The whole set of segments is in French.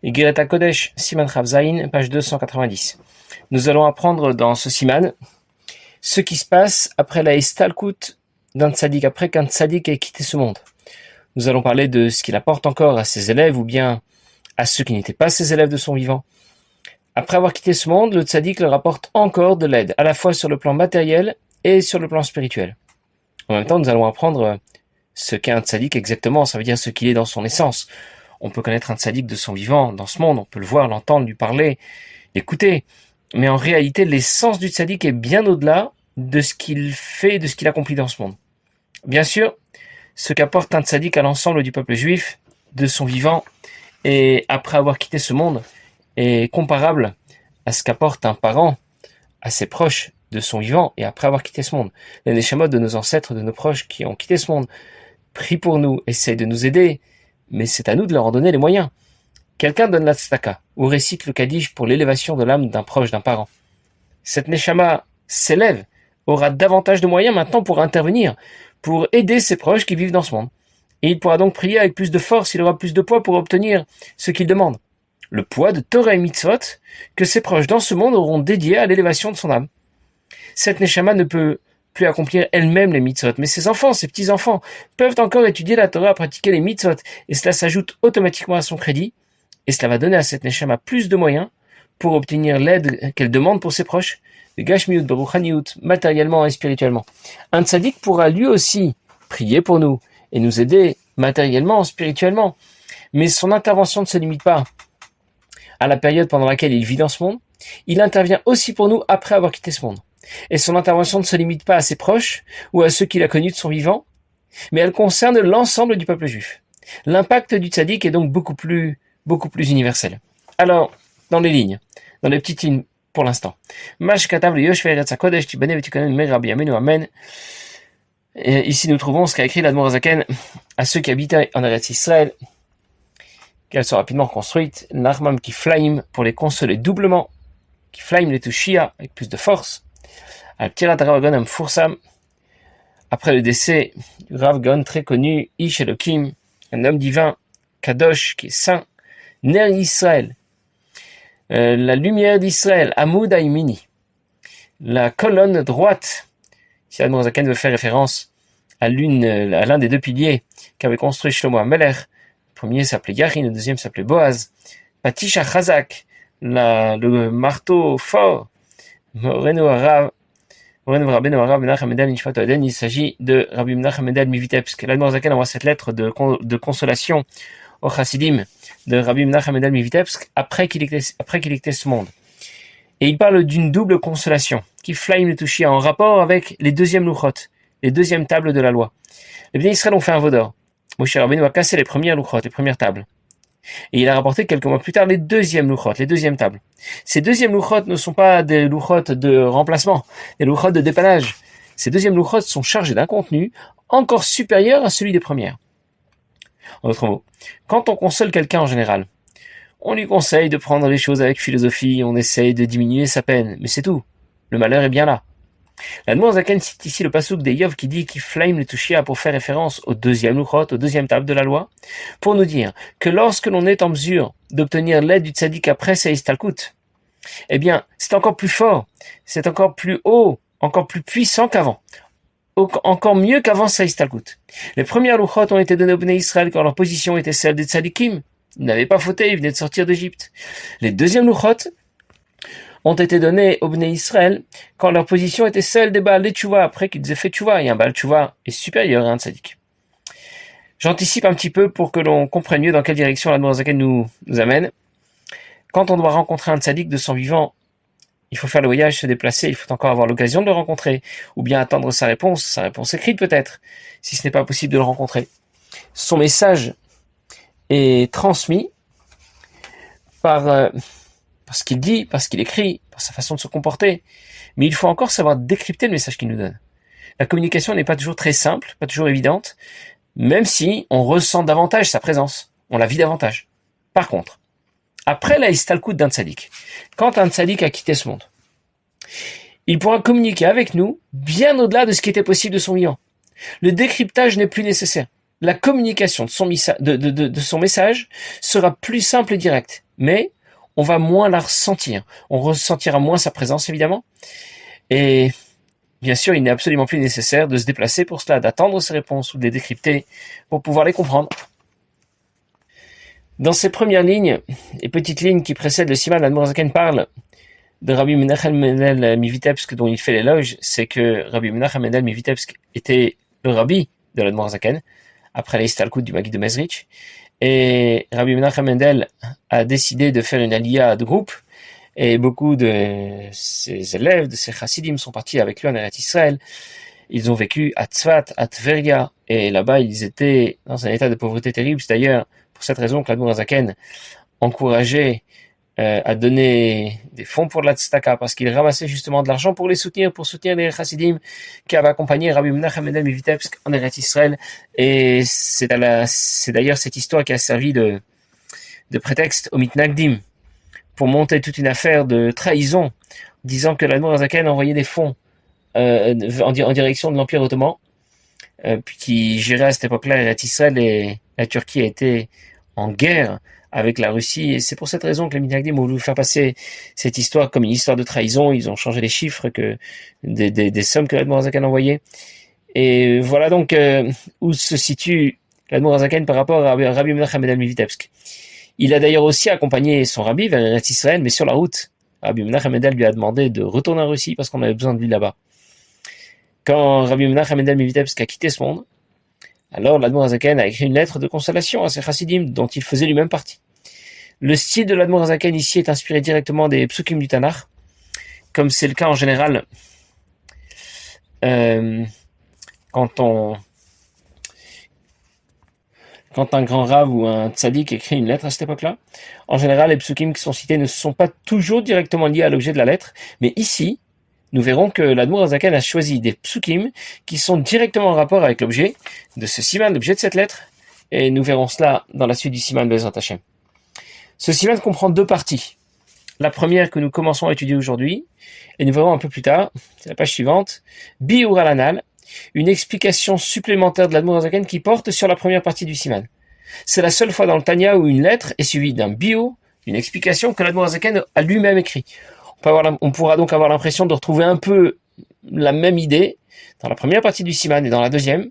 Igeret HaKodesh, Siman Chav Zayin, page 290. Nous allons apprendre dans ce Siman ce qui se passe après la Estalkut d'un tzaddik, après qu'un tzaddik ait quitté ce monde. Nous allons parler de ce qu'il apporte encore à ses élèves ou bien à ceux qui n'étaient pas ses élèves de son vivant. Après avoir quitté ce monde, le tzaddik leur apporte encore de l'aide, à la fois sur le plan matériel et sur le plan spirituel. En même temps, nous allons apprendre ce qu'est un tzaddik exactement, ça veut dire ce qu'il est dans son essence. On peut connaître un tzaddik de son vivant dans ce monde, on peut le voir, l'entendre, lui parler, l'écouter. Mais en réalité, l'essence du tzaddik est bien au-delà de ce qu'il fait, de ce qu'il accomplit dans ce monde. Bien sûr, ce qu'apporte un tzaddik à l'ensemble du peuple juif, de son vivant, et après avoir quitté ce monde, est comparable à ce qu'apporte un parent à ses proches de son vivant et après avoir quitté ce monde. Les neshamot de nos ancêtres, de nos proches qui ont quitté ce monde, prient pour nous, essayent de nous aider, mais c'est à nous de leur en donner les moyens. Quelqu'un donne la tzedaka ou récite le kaddish pour l'élévation de l'âme d'un proche, d'un parent. Cette neshama s'élève, aura davantage de moyens maintenant pour intervenir, pour aider ses proches qui vivent dans ce monde. Et il pourra donc prier avec plus de force, il aura plus de poids pour obtenir ce qu'il demande. Le poids de Torah et Mitzvot que ses proches dans ce monde auront dédié à l'élévation de son âme. Cette neshama ne peut plus accomplir elle-même les mitzvot, mais ses enfants, ses petits-enfants, peuvent encore étudier la Torah, pratiquer les mitzvot, et cela s'ajoute automatiquement à son crédit, et cela va donner à cette neshama plus de moyens pour obtenir l'aide qu'elle demande pour ses proches, de gashmiut, beruchaniut, matériellement et spirituellement. Un tzaddik pourra lui aussi prier pour nous, et nous aider matériellement, spirituellement, mais son intervention ne se limite pas à la période pendant laquelle il vit dans ce monde, il intervient aussi pour nous après avoir quitté ce monde. Et son intervention ne se limite pas à ses proches ou à ceux qu'il a connus de son vivant, mais elle concerne l'ensemble du peuple juif. L'impact du tzaddik est donc beaucoup plus universel. Alors, dans les lignes, dans les petites lignes pour l'instant. Et ici nous trouvons ce qu'a écrit l'Admor Hazaken à ceux qui habitaient en Eretz Israël, qu'elles soient rapidement construites, Nachmam Kiflaim pour les consoler doublement, Kiflaim les Tushia avec plus de force, Al-Tirat Rav Gaon Amfursam, après le décès du Rav Gaon très connu, Ish Elohim, un homme divin, Kadosh, qui est saint, Ner Israël, la lumière d'Israël, Amoud Aimini, la colonne droite. Si Admor Hazaken veut faire référence à l'un des deux piliers qu'avait construit Shlomo HaMelech, le premier s'appelait Yarin, le deuxième s'appelait Boaz, Patisha Chazak, le marteau fort, Morenu Rabbeinu Harav Menachem Mendel Nishmat Oden, il s'agit de Rabbi Menachem Mendel Mivitebsk. L'Admor Hazaken envoie cette lettre de consolation au Chassidim de Rabbi Menachem Mendel Mivitebsk après qu'il ait quitté ce monde. Et il parle d'une double consolation, qui flaime le Tushia, en rapport avec les deuxièmes louchot, les deuxièmes tables de la loi. Les Bnei Israël ont fait un vaudor. Moshe Rabbeinu a cassé les premières louchot, les premières tables. Et il a rapporté quelques mois plus tard les deuxièmes louchot, les deuxièmes tables. Ces deuxièmes louchot ne sont pas des louchot de remplacement, des louchot de dépannage. Ces deuxièmes louchot sont chargés d'un contenu encore supérieur à celui des premières. En d'autres mots, quand on console quelqu'un en général, on lui conseille de prendre les choses avec philosophie, on essaye de diminuer sa peine, mais c'est tout. Le malheur est bien là. L'Admor Hazaken cite ici le pasuk d'Eïov qui dit qu'il flame le Tushia pour faire référence au deuxième louchot, au deuxième table de la loi, pour nous dire que lorsque l'on est en mesure d'obtenir l'aide du tzaddik après sa istalkut, eh bien, c'est encore plus fort, c'est encore plus haut, encore plus puissant qu'avant, encore mieux qu'avant sa istalkut. Les premières louchot ont été données aux Bnei Israël quand leur position était celle des tzaddikim. Ils n'avaient pas fauté, ils venaient de sortir d'Égypte. Les deuxièmes louchot ont été donnés aux Bnei Israël quand leur position était celle des Baal Tchouva, après qu'ils aient fait Tchouva, et un Baal Tchouva est supérieur à un tzaddik. J'anticipe un petit peu pour que l'on comprenne mieux dans quelle direction l'Admor Hazaken nous amène. Quand on doit rencontrer un tzaddik de son vivant, il faut faire le voyage, se déplacer, il faut encore avoir l'occasion de le rencontrer, ou bien attendre sa réponse écrite peut-être, si ce n'est pas possible de le rencontrer. Son message est transmis par ce qu'il dit, par ce qu'il écrit, par sa façon de se comporter. Mais il faut encore savoir décrypter le message qu'il nous donne. La communication n'est pas toujours très simple, pas toujours évidente, même si on ressent davantage sa présence, on la vit davantage. Par contre, après la istalkut d'un tzaddik, quand un tzaddik a quitté ce monde, il pourra communiquer avec nous bien au-delà de ce qui était possible de son vivant. Le décryptage n'est plus nécessaire. La communication de son message sera plus simple et directe. mais on va moins la ressentir. On ressentira moins sa présence, évidemment. Et bien sûr, il n'est absolument plus nécessaire de se déplacer pour cela, d'attendre ces réponses ou de les décrypter pour pouvoir les comprendre. Dans ces premières lignes, les petites lignes qui précèdent le Siman, l'Admor Zaken parle de Rabbi Menachem Mendel Mivitebsk, dont il fait l'éloge. C'est que Rabbi Menachem Mendel Mivitebsk était le rabbi de l'Admor Zaken, après l'Istalkut du Maguid de Mezrich. Et Rabbi Menachem Mendel a décidé de faire une aliyah de groupe, et beaucoup de ses élèves, de ses chassidim sont partis avec lui en Eretz Israël. Ils ont vécu à Tzfat, à Tveria, et là-bas ils étaient dans un état de pauvreté terrible. C'est d'ailleurs pour cette raison que l'Admor Zaken encourageait à donner des fonds pour la tzedaka, parce qu'il ramassait justement de l'argent pour les soutenir, pour soutenir les chassidim qui avaient accompagné Rabbi Menachem Mendel Mivitebsk en Eretz Israël. Et c'est d'ailleurs cette histoire qui a servi de prétexte au Mitnagdim pour monter toute une affaire de trahison, disant que l'Admor Zaken envoyait des fonds en direction de l'Empire ottoman, qui gérait à cette époque-là Eretz Israël, et la Turquie a été en guerre avec la Russie, et c'est pour cette raison que les Mitnagdim ont voulu faire passer cette histoire comme une histoire de trahison. Ils ont changé les chiffres des sommes que l'Admor Zaken envoyait. Et voilà donc où se situe l'Admor Zaken par rapport à Rabbi Menachem Mendel Mivitebsk. Il a d'ailleurs aussi accompagné son rabbi vers Eretz Israël, mais sur la route, Rabbi Menachem Mendel lui a demandé de retourner en Russie parce qu'on avait besoin de lui là-bas. Quand Rabbi Menachem Mendel Mivitebsk a quitté ce monde, alors l'Admor Zaken a écrit une lettre de consolation à ses chassidim dont il faisait lui-même partie. Le style de l'Admor Zaken ici est inspiré directement des psukim du Tanakh, comme c'est le cas en général quand un grand rave ou un tzaddik écrit une lettre à cette époque-là. En général, les psukim qui sont cités ne sont pas toujours directement liés à l'objet de la lettre, mais ici, nous verrons que l'Admor Zaken a choisi des psukim qui sont directement en rapport avec l'objet de ce siman, l'objet de cette lettre, et nous verrons cela dans la suite du siman Bezrat Hashem. Ce siman comprend deux parties. La première que nous commençons à étudier aujourd'hui, et nous verrons un peu plus tard, c'est la page suivante, Biur al-Anal, une explication supplémentaire de l'Admor Zaken qui porte sur la première partie du siman. C'est la seule fois dans le Tanya où une lettre est suivie d'un biur, une explication que l'Admor Zaken a lui-même écrit. On pourra donc avoir l'impression de retrouver un peu la même idée dans la première partie du siman et dans la deuxième,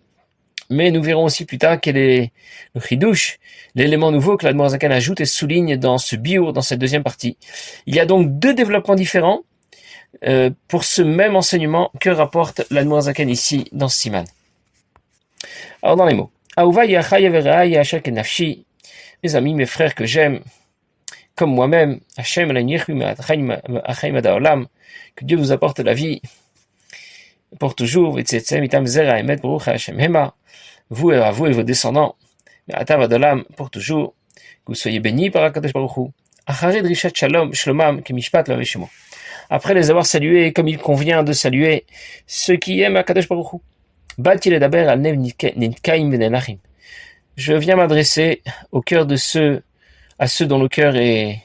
mais nous verrons aussi plus tard quel est le chidouche, l'élément nouveau que l'Admor Zaken ajoute et souligne dans ce biur, dans cette deuxième partie. Il y a donc deux développements différents pour ce même enseignement que rapporte l'Admor Zaken ici dans ce siman. Alors dans les mots, mes amis, mes frères que j'aime, comme moi-même, que Dieu vous apporte la vie pour toujours, vous et vos descendants, pour toujours, que vous soyez bénis par Akadosh Baruch Hu. Après les avoir salués comme il convient de saluer ceux qui aiment Akadosh Baruch Hu. Je viens m'adresser au cœur à ceux dont le cœur est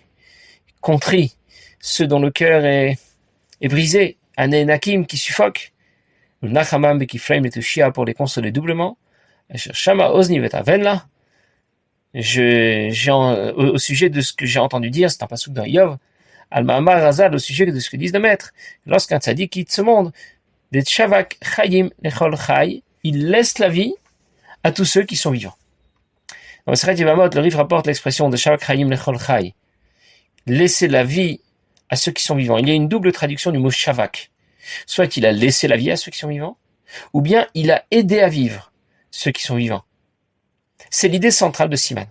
contrit, ceux dont le cœur est brisé, Anenakim qui suffoquent, Nachamam bekiflaim letushia pour les consoler doublement, Shama ozni vetavenla, au sujet de ce que j'ai entendu dire, c'est un pasuk dans Yov, Al-Ma'amar Razal au sujet de ce que disent le maître, lorsqu'un tzaddik quitte ce monde, des Shavak Chayim Lechol Chay, il laisse la vie à tous ceux qui sont vivants. Dans le Seret Yevamot, le Rif rapporte l'expression de Shavak Chayim Lechol Chay, laisser la vie à ceux qui sont vivants. Il y a une double traduction du mot Shavak. Soit il a laissé la vie à ceux qui sont vivants, ou bien il a aidé à vivre ceux qui sont vivants. C'est l'idée centrale de Siman.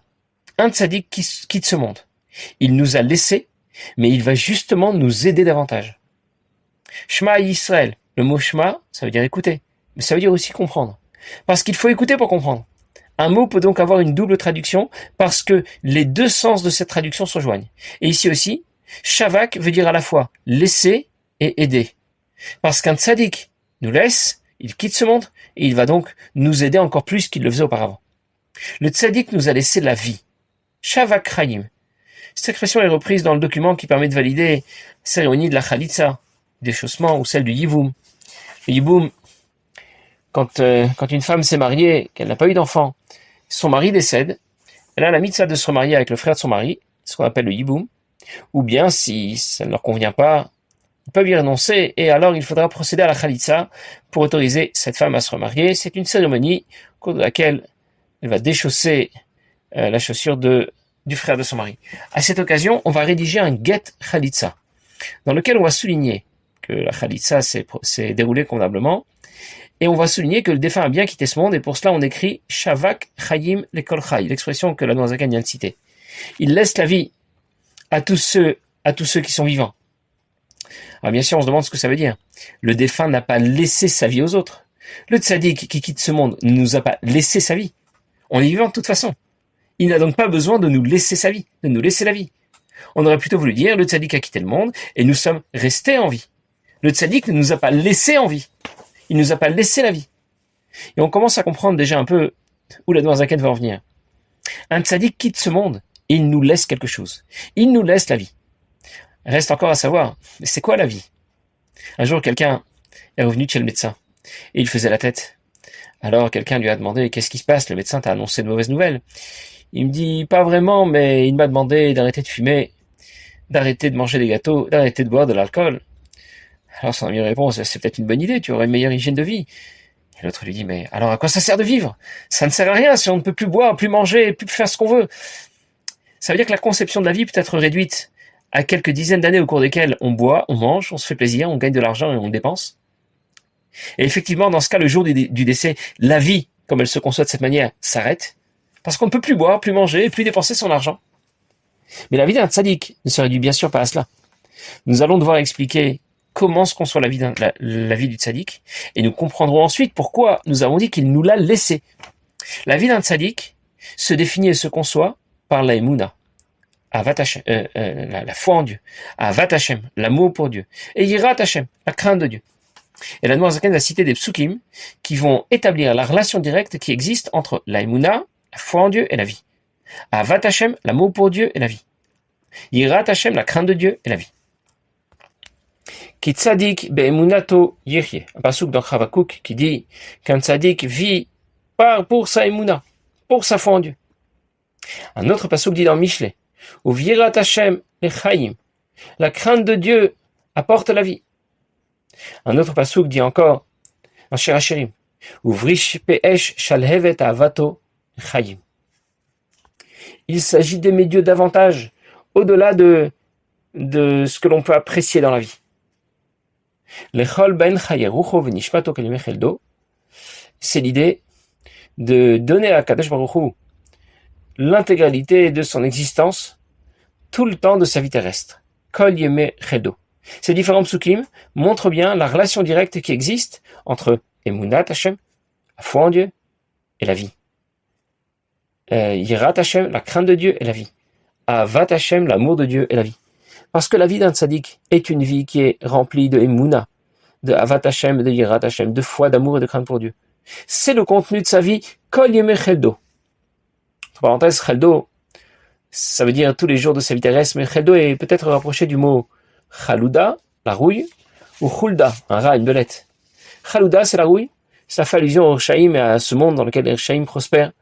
Un tzaddik qui quitte ce monde. Il nous a laissés, mais il va justement nous aider davantage. Shema Yisraël. Le mot Shema, ça veut dire écouter, mais ça veut dire aussi comprendre. Parce qu'il faut écouter pour comprendre. Un mot peut donc avoir une double traduction parce que les deux sens de cette traduction se rejoignent. Et ici aussi, Shavak veut dire à la fois laisser et aider. Parce qu'un tzaddik nous laisse, il quitte ce monde, et il va donc nous aider encore plus qu'il le faisait auparavant. Le tzaddik nous a laissé la vie. Shavak Chayim. Cette expression est reprise dans le document qui permet de valider la cérémonie de la Chalitza, déchaussement, ou celle du Yiboum. Le Yiboum, quand une femme s'est mariée, qu'elle n'a pas eu d'enfant, son mari décède, elle a la mitzvah de se remarier avec le frère de son mari, ce qu'on appelle le yiboum, ou bien si ça ne leur convient pas, ils peuvent y renoncer, et alors il faudra procéder à la khalitsa pour autoriser cette femme à se remarier. C'est une cérémonie au cours de laquelle elle va déchausser la chaussure du frère de son mari. À cette occasion, on va rédiger un get khalitsa, dans lequel on va souligner que la khalitsa s'est déroulée convenablement, et on va souligner que le défunt a bien quitté ce monde, et pour cela on écrit Shavak Chayim Lekol Chay, l'expression que la Noazakan vient de citer. Il laisse la vie à tous ceux qui sont vivants. Alors bien sûr, on se demande ce que ça veut dire. Le défunt n'a pas laissé sa vie aux autres. Le tzaddik qui quitte ce monde ne nous a pas laissé sa vie. On est vivant de toute façon. Il n'a donc pas besoin de nous laisser sa vie, de nous laisser la vie. On aurait plutôt voulu dire, le tzaddik a quitté le monde et nous sommes restés en vie. Le tzaddik ne nous a pas laissé en vie. Il ne nous a pas laissé la vie. Et on commence à comprendre déjà un peu où la Noazaken va en venir. Un tzaddik quitte ce monde et il nous laisse quelque chose. Il nous laisse la vie. Reste encore à savoir, mais c'est quoi la vie? Un jour, quelqu'un est revenu chez le médecin et il faisait la tête. Alors, quelqu'un lui a demandé, qu'est-ce qui se passe? Le médecin t'a annoncé de mauvaises nouvelles. Il me dit, pas vraiment, mais il m'a demandé d'arrêter de fumer, d'arrêter de manger des gâteaux, d'arrêter de boire de l'alcool. Alors, son ami répond, c'est peut-être une bonne idée, tu aurais une meilleure hygiène de vie. Et l'autre lui dit, mais alors à quoi ça sert de vivre? Ça ne sert à rien si on ne peut plus boire, plus manger, plus faire ce qu'on veut. Ça veut dire que la conception de la vie peut être réduite à quelques dizaines d'années au cours desquelles on boit, on mange, on se fait plaisir, on gagne de l'argent et on le dépense. Et effectivement, dans ce cas, le jour du décès, la vie, comme elle se conçoit de cette manière, s'arrête, parce qu'on ne peut plus boire, plus manger, plus dépenser son argent. Mais la vie d'un tzaddik ne se réduit bien sûr pas à cela. Nous allons devoir expliquer comment se conçoit la vie du tzaddik, et nous comprendrons ensuite pourquoi nous avons dit qu'il nous l'a laissé. La vie d'un tzaddik se définit et se conçoit par la emuna, la foi en Dieu, Avat Hashem, l'amour pour Dieu, et Yirat Hashem, la crainte de Dieu. Et la Noazaken va citer des psukim qui vont établir la relation directe qui existe entre la emuna, la foi en Dieu et la vie. Avat Hashem, l'amour pour Dieu et la vie. Yirat Hashem, la crainte de Dieu et la vie. Ki tzadik be'emunato yirye. Un pasuk dans Chavakuk qui dit qu'un tzadik vit pour sa emuna, pour sa foi en Dieu. Un autre pasuk dit dans Mishlei, ou Yirat Hashem lechaim, la crainte de Dieu apporte la vie. Un autre pasuk dit encore dans Shir Hashirim, ou Vrish pe'esh shalhevet avato chayim. Il s'agit d'aimer Dieu davantage, au-delà de ce que l'on peut apprécier dans la vie. C'est l'idée de donner à Kadosh Baruch Hu l'intégralité de son existence tout le temps de sa vie terrestre. Kol Yemei Chedo. Ces différents psukim montrent bien la relation directe qui existe entre Emunat Hashem, la foi en Dieu, et la vie. Yirat Hashem, la crainte de Dieu, et la vie. Avat Hashem, l'amour de Dieu, et la vie. Parce que la vie d'un tzaddik est une vie qui est remplie de Emuna, de Avat Hashem, de Yirat Hashem, de foi, d'amour et de crainte pour Dieu. C'est le contenu de sa vie, Kol Yemei Cheldo. Entre parenthèses, Cheldo, ça veut dire tous les jours de sa vie terrestre, mais Cheldo est peut-être rapproché du mot Chalouda, la rouille, ou Chulda, un rat, une belette. Chalouda, c'est la rouille, ça fait allusion au Rechaim et à ce monde dans lequel les Rechaim prospèrent,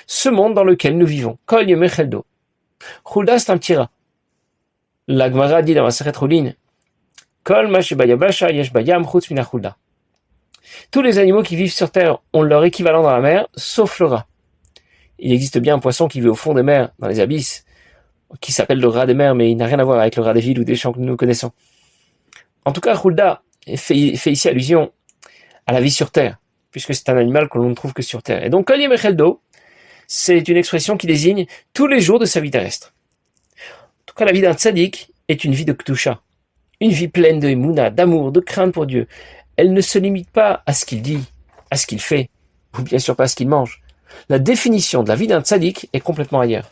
ce monde dans lequel nous vivons. Kol Yemei Cheldo. Chulda, c'est un petit rat. La Gemara dit dans la Masechet Chulin, Kol ma shebayabasha yesh bayam chutz min hachulda. Tous les animaux qui vivent sur terre ont leur équivalent dans la mer, sauf le rat. Il existe bien un poisson qui vit au fond des mers, dans les abysses, qui s'appelle le rat des mers, mais il n'a rien à voir avec le rat des villes ou des champs que nous connaissons. En tout cas, Chulda fait ici allusion à la vie sur terre, puisque c'est un animal que l'on ne trouve que sur terre. Et donc, Kol Yemei Cheldo, c'est une expression qui désigne tous les jours de sa vie terrestre. En tout cas, la vie d'un tzaddik est une vie de Kedusha, une vie pleine de Emuna, d'amour, de crainte pour Dieu. Elle ne se limite pas à ce qu'il dit, à ce qu'il fait, ou bien sûr pas à ce qu'il mange. La définition de la vie d'un tzaddik est complètement ailleurs.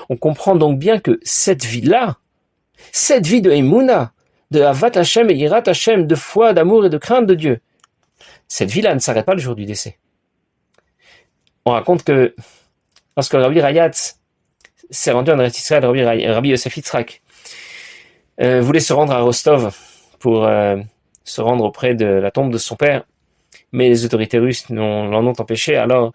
On comprend donc bien que cette vie-là, cette vie de Emuna, de Avat Hashem et Yirat Hashem, de foi, d'amour et de crainte de Dieu, cette vie-là ne s'arrête pas le jour du décès. On raconte que lorsque Rabbi Rayatz s'est rendu en Eretz Israël, Rabbi Yosef Yitzhak voulait se rendre à Rostov pour se rendre auprès de la tombe de son père, mais les autorités russes l'en ont empêché. Alors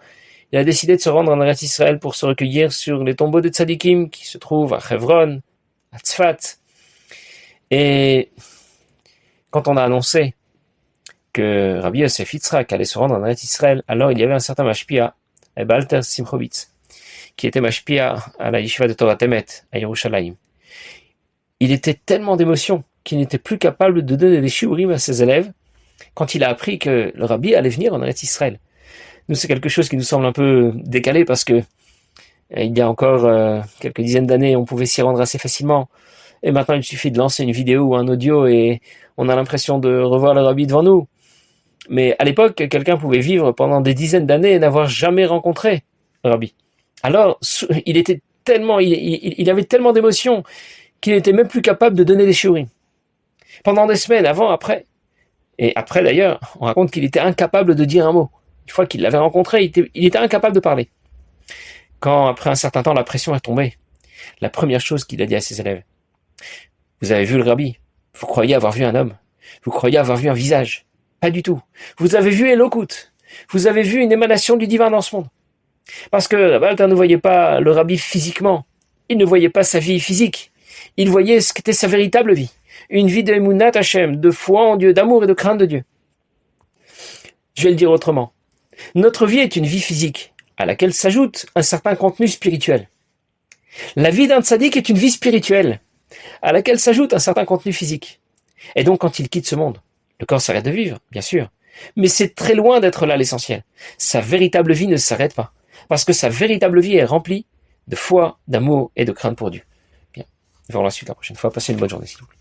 il a décidé de se rendre en Eretz Israël pour se recueillir sur les tombeaux de Tzadikim qui se trouvent à Hebron, à Tzfat. Et quand on a annoncé que Rabbi Yosef Yitzhak allait se rendre en Eretz Israël, alors il y avait un certain Mashpia, Alter Simchovitz, qui était Mashpia à la Yeshiva de Torah Temet, à Yerushalayim. Il était tellement d'émotion qu'il n'était plus capable de donner des shiurim à ses élèves quand il a appris que le Rabbi allait venir en Eretz Israël. Nous, c'est quelque chose qui nous semble un peu décalé parce que il y a encore quelques dizaines d'années, on pouvait s'y rendre assez facilement. Et maintenant, il suffit de lancer une vidéo ou un audio et on a l'impression de revoir le Rabbi devant nous. Mais à l'époque, quelqu'un pouvait vivre pendant des dizaines d'années et n'avoir jamais rencontré le Rabbi. Alors, il était tellement, il avait tellement d'émotions qu'il n'était même plus capable de donner des shiurim. Pendant des semaines, avant, après. Et après, d'ailleurs, on raconte qu'il était incapable de dire un mot. Une fois qu'il l'avait rencontré, il était incapable de parler. Quand, après un certain temps, la pression est tombée, la première chose qu'il a dit à ses élèves: vous avez vu le Rabbi? Vous croyez avoir vu un homme? Vous croyez avoir vu un visage? Pas du tout. Vous avez vu Elokut. Vous avez vu une émanation du divin dans ce monde. Parce que Alter ne voyait pas le Rabbi physiquement. Il ne voyait pas sa vie physique. Il voyait ce qu'était sa véritable vie. Une vie de Emunat Hashem, de foi en Dieu, d'amour et de crainte de Dieu. Je vais le dire autrement. Notre vie est une vie physique, à laquelle s'ajoute un certain contenu spirituel. La vie d'un tzaddik est une vie spirituelle, à laquelle s'ajoute un certain contenu physique. Et donc quand il quitte ce monde, le corps s'arrête de vivre, bien sûr. Mais c'est très loin d'être là l'essentiel. Sa véritable vie ne s'arrête pas. Parce que sa véritable vie est remplie de foi, d'amour et de crainte pour Dieu. Bien. On verra la suite la prochaine fois. Passez une bonne journée, s'il vous plaît.